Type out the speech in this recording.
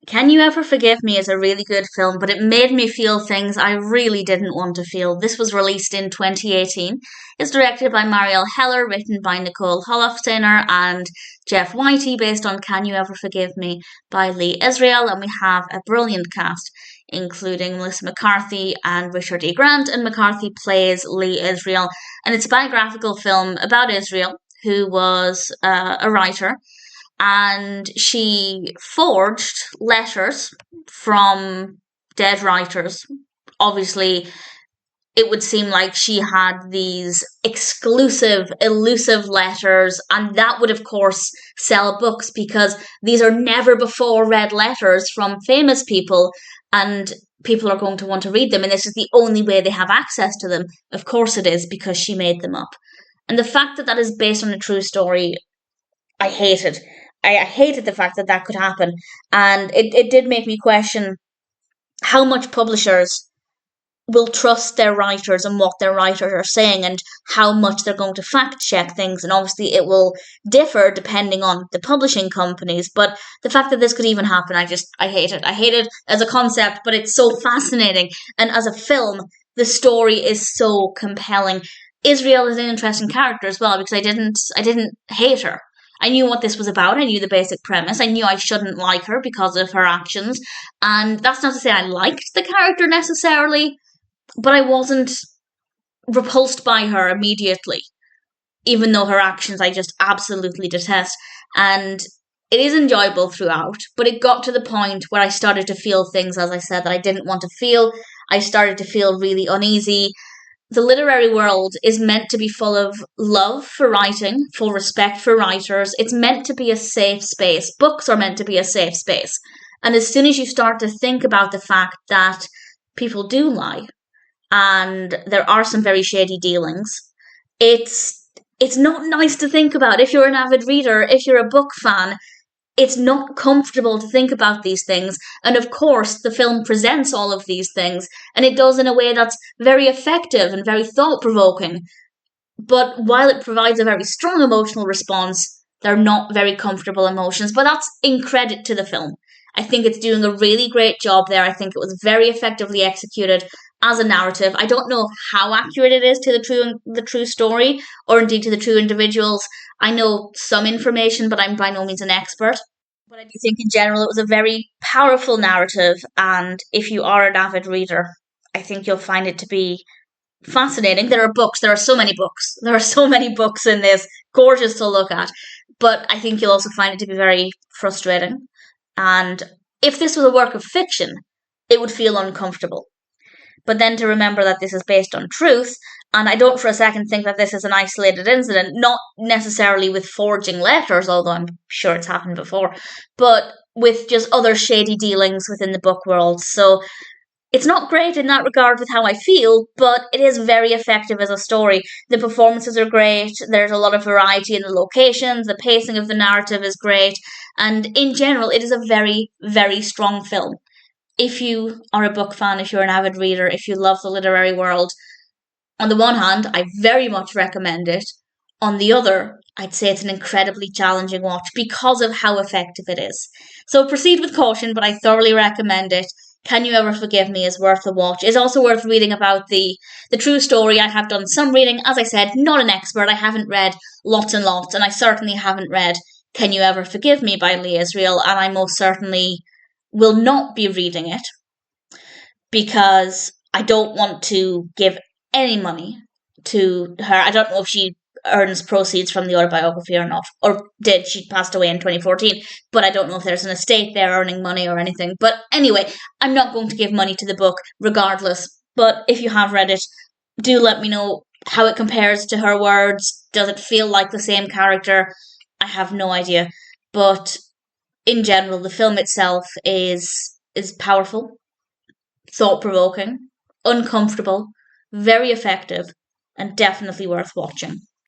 Can You Ever Forgive Me is a really good film, but it made me feel things I really didn't want to feel. This was released in 2018. It's directed by Marielle Heller, written by Nicole Holofcener and Jeff Whitey, based on Can You Ever Forgive Me by Lee Israel, and we have a brilliant cast, including Melissa McCarthy and Richard E. Grant, and McCarthy plays Lee Israel, and it's a biographical film about Israel, who was a writer, and she forged letters from dead writers. Obviously, it would seem like she had these exclusive, elusive letters, and that would, of course, sell books because these are never before read letters from famous people, and people are going to want to read them, and this is the only way they have access to them. Of course, it is because she made them up. And the fact that that is based on a true story, I hated. I hated the fact that that could happen. And it did make me question how much publishers will trust their writers and what their writers are saying and how much they're going to fact check things. And obviously it will differ depending on the publishing companies. But the fact that this could even happen, I hate it. I hate it as a concept, but it's so fascinating. And as a film, the story is so compelling. Israel is an interesting character as well because I didn't hate her. I knew what this was about. I knew the basic premise. I knew I shouldn't like her because of her actions. And that's not to say I liked the character necessarily, but I wasn't repulsed by her immediately, even though her actions I just absolutely detest. And it is enjoyable throughout, but it got to the point where I started to feel things, as I said, that I didn't want to feel. I started to feel really uneasy. The literary world is meant to be full of love for writing, full respect for writers. It's meant to be a safe space. Books are meant to be a safe space. And as soon as you start to think about the fact that people do lie and there are some very shady dealings, it's not nice to think about. If you're an avid reader, if you're a book fan, it's not comfortable to think about these things. And of course, the film presents all of these things, and it does in a way that's very effective and very thought-provoking. But while it provides a very strong emotional response, they're not very comfortable emotions. But that's in credit to the film. I think it's doing a really great job there. I think it was very effectively executed as a narrative. I don't know how accurate it is to the true story, or indeed to the true individuals. I know some information, but I'm by no means an expert. But I do think in general it was a very powerful narrative, and if you are an avid reader, I think you'll find it to be fascinating. There are books, there are so many books. There are so many books in this, gorgeous to look at. But I think you'll also find it to be very frustrating. And if this was a work of fiction, it would feel uncomfortable. But then to remember that this is based on truth, and I don't for a second think that this is an isolated incident, not necessarily with forging letters, although I'm sure it's happened before, but with just other shady dealings within the book world. So it's not great in that regard with how I feel, but it is very effective as a story. The performances are great, there's a lot of variety in the locations, the pacing of the narrative is great, and in general, it is a very, very strong film. If you are a book fan, if you're an avid reader, if you love the literary world, on the one hand, I very much recommend it. On the other, I'd say it's an incredibly challenging watch because of how effective it is. So proceed with caution, but I thoroughly recommend it. Can You Ever Forgive Me is worth a watch. It's also worth reading about the true story. I have done some reading. As I said, not an expert. I haven't read lots and lots, and I certainly haven't read Can You Ever Forgive Me by Lee Israel, and I most certainly will not be reading it because I don't want to give any money to her. I don't know if she earns proceeds from the autobiography or not, or did. She passed away in 2014, but I don't know if there's an estate there earning money or anything. But anyway, I'm not going to give money to the book regardless. But if you have read it, do let me know how it compares to her words. Does it feel like the same character? I have no idea. But in general, the film itself is powerful, thought-provoking, uncomfortable, very effective, and definitely worth watching.